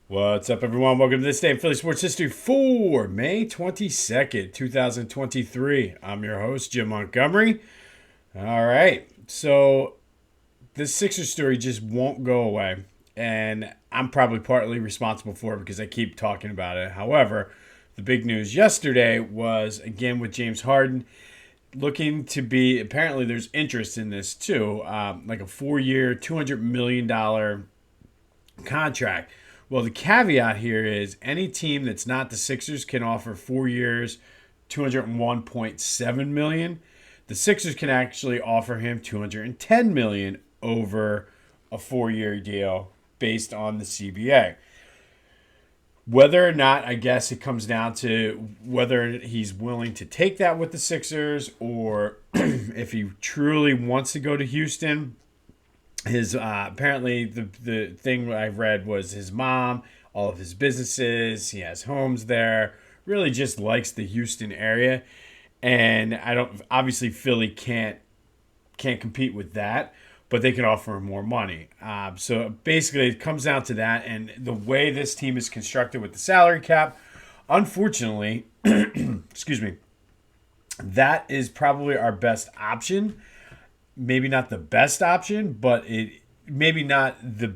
What's up, everyone? Welcome to this day in Philly sports history for May 22nd, 2023. I'm your host, Jim Montgomery. All right. So, this Sixers story just won't go away. And I'm probably partly responsible for it because I keep talking about it. However, the big news yesterday was, again, with James Harden looking to be, apparently, there's interest in this too, like a 4-year, $200 million contract. Well, the caveat here is any team that's not the Sixers can offer 4 years, 201.7 million. The Sixers can actually offer him 210 million over a 4-year deal based on the CBA. Whether or not, I guess it comes down to whether he's willing to take that with the Sixers or if he truly wants to go to Houston. His apparently the thing I read was his mom, all of his businesses, he has homes there, really just likes the Houston area. And I don't obviously Philly can't compete with that, but they can offer him more money. So basically, it comes down to that. And the way this team is constructed with the salary cap, unfortunately, excuse me, that is probably our best option. Maybe not the best option, but it maybe not the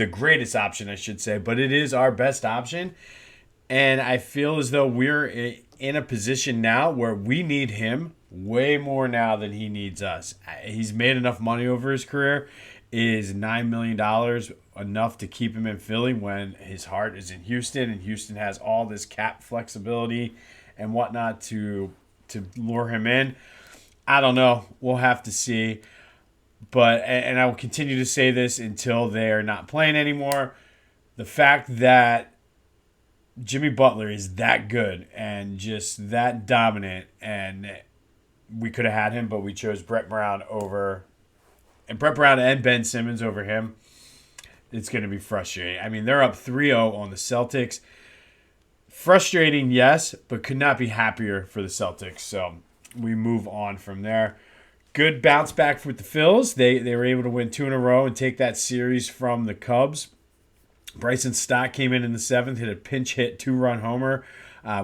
greatest option, I should say, but it is our best option. And I feel as though we're in a position now where we need him way more now than he needs us. He's made enough money over his career. Is $9 million enough to keep him in Philly when his heart is in Houston and Houston has all this cap flexibility and whatnot to lure him in? I don't know. We'll have to see. But and I will continue to say this until they are not playing anymore. The fact that Jimmy Butler is that good and just that dominant, and we could have had him, but we chose Brett Brown and Ben Simmons over him. It's going to be frustrating. I mean, they're up 3-0 on the Celtics. Frustrating, yes, but could not be happier for the Celtics. So we move on from there. Good bounce back with the Phils. They were able to win 2 in a row and take that series from the Cubs. Bryson Stott came in the 7th, hit a pinch hit 2-run homer,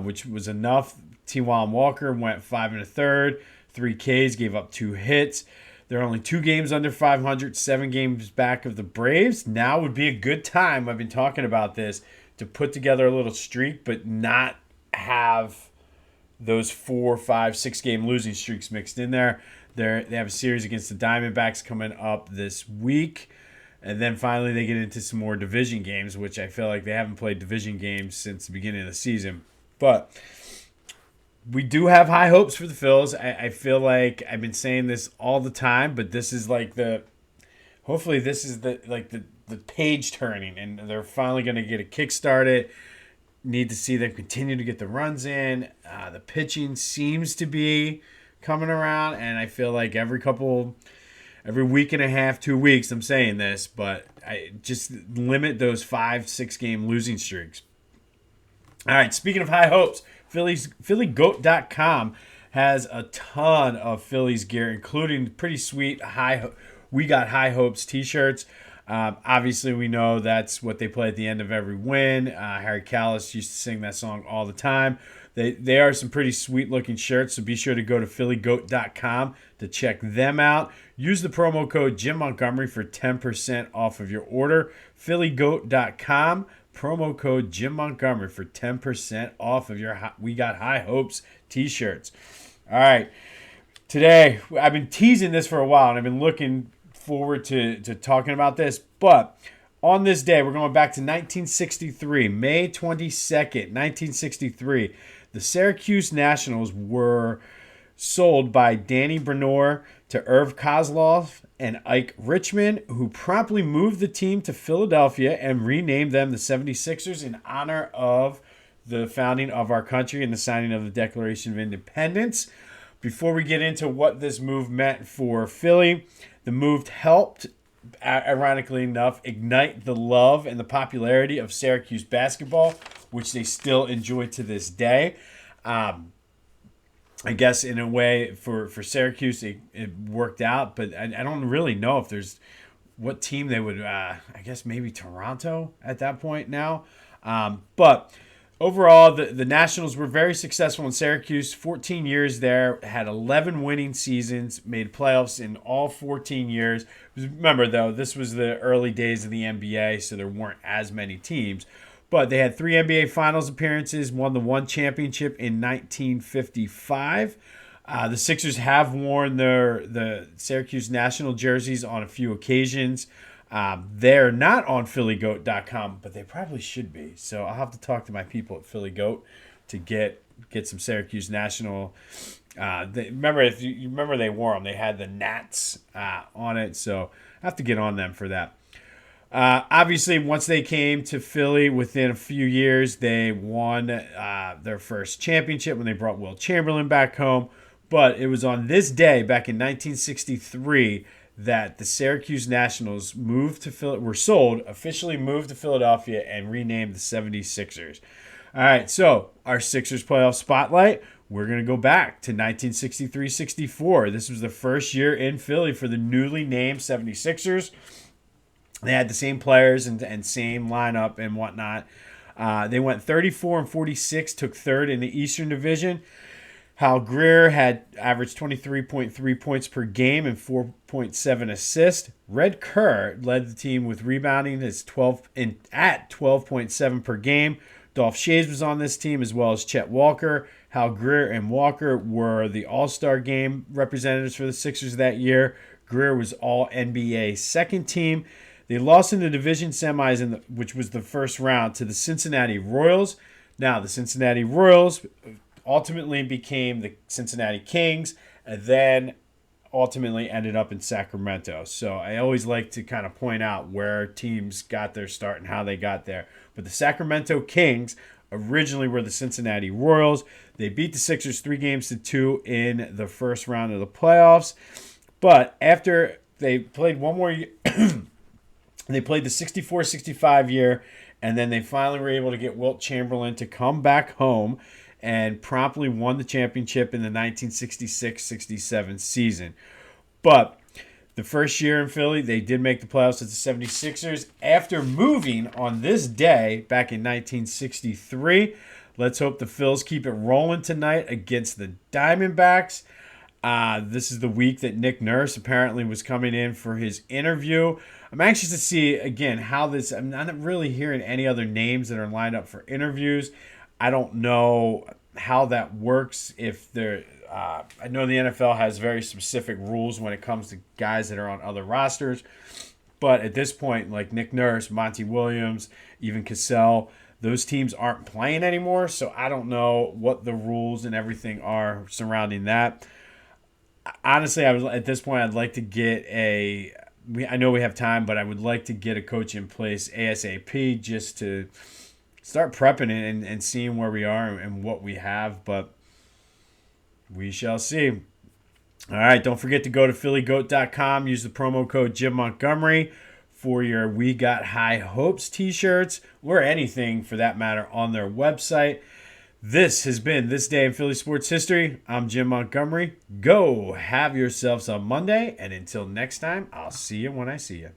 which was enough. T-Juan Walker went 5 1/3, 3 Ks, gave up 2 hits. They're only 2 games under 500, 7 games back of the Braves. Now would be a good time, I've been talking about this, to put together a little streak, but not have those 4, 5, 6 game losing streaks mixed in there. They have a series against the Diamondbacks coming up this week. And then finally they get into some more division games, which I feel like they haven't played division games since the beginning of the season. But we do have high hopes for the Phils. I feel like I've been saying this all the time, but this is like hopefully this is the page turning, and they're finally going to get a kick started. Need to see them continue to get the runs in. The pitching seems to be coming around, and I feel like every week and a half, 2 weeks, I'm saying this, but I just limit those 5, 6 game losing streaks. All right, speaking of high hopes, PhillyGoat.com has a ton of Phillies gear, including pretty sweet We Got High Hopes t-shirts. Obviously, we know that's what they play at the end of every win. Harry Callis used to sing that song all the time. They are some pretty sweet-looking shirts, so be sure to go to PhillyGoat.com to check them out. Use the promo code Jim Montgomery for 10% off of your order. PhillyGoat.com, promo code Jim Montgomery for 10% off of your We Got High Hopes t-shirts. All right. Today, I've been teasing this for a while, and I've been looking forward to talking about this, but on this day, we're going back to 1963, May 22nd, 1963. The Syrcause Nationals were sold by Danny Brenor to Irv Kozlov and Ike Richmond, who promptly moved the team to Philadelphia and renamed them the 76ers in honor of the founding of our country and the signing of the Declaration of Independence. Before we get into what this move meant for Philly, the move helped, ironically enough, ignite the love and the popularity of Syracuse basketball, which they still enjoy to this day. I guess in a way for Syracuse it worked out, but I don't really know if there's what team they would, I guess maybe Toronto at that point now. But overall, the Nationals were very successful in Syracuse. 14 years there, had 11 winning seasons, made playoffs in all 14 years. Remember, though, this was the early days of the NBA, so there weren't as many teams. But they had 3 NBA Finals appearances, won the one championship in 1955. The Sixers have worn the Syrcause National jerseys on a few occasions. They're not on phillygoat.com, but they probably should be. So I'll have to talk to my people at Philly Goat to get some Syracuse National. Remember they wore them. They had the Nats on it, so I have to get on them for that. Obviously, once they came to Philly, within a few years, they won their first championship when they brought Will Chamberlain back home. But it was on this day, back in 1963, that the Syracuse Nationals officially moved to Philadelphia and renamed the 76ers. All right, so our Sixers playoff spotlight, we're going to go back to 1963-64. This was the first year in Philly for the newly named 76ers. They had the same players and same lineup and whatnot. They went 34-46, took third in the Eastern Division. Hal Greer had averaged 23.3 points per game and 4.7 assists. Red Kerr led the team with rebounding at 12.7 per game. Dolph Schayes was on this team, as well as Chet Walker. Hal Greer and Walker were the All-Star Game representatives for the Sixers that year. Greer was All-NBA second team. They lost in the division semis, which was the first round, to the Cincinnati Royals. Now, the Cincinnati Royals ultimately became the Cincinnati Kings, and then ultimately ended up in Sacramento. So I always like to kind of point out where teams got their start and how they got there. But the Sacramento Kings originally were the Cincinnati Royals. They beat the Sixers 3-2 in the first round of the playoffs. But after they played one more year, they played the 64-65 year, and then they finally were able to get Wilt Chamberlain to come back home and promptly won the championship in the 1966-67 season. But the first year in Philly, they did make the playoffs as the 76ers after moving on this day back in 1963. Let's hope the Phils keep it rolling tonight against the Diamondbacks. This is the week that Nick Nurse apparently was coming in for his interview. I'm anxious to see, again, how this... I'm not really hearing any other names that are lined up for interviews. I don't know how that works. If they're, I know the NFL has very specific rules when it comes to guys that are on other rosters. But at this point, like Nick Nurse, Monty Williams, even Cassell, those teams aren't playing anymore. So I don't know what the rules and everything are surrounding that. Honestly, at this point, I'd like to get I know we have time, but I would like to get a coach in place ASAP just to start prepping it and seeing where we are and what we have, but we shall see. All right, don't forget to go to phillygoat.com. Use the promo code Jim Montgomery for your We Got High Hopes t-shirts or anything for that matter on their website. This has been This Day in Philly Sports History. I'm Jim Montgomery. Go have yourselves a Monday, and until next time, I'll see you when I see you.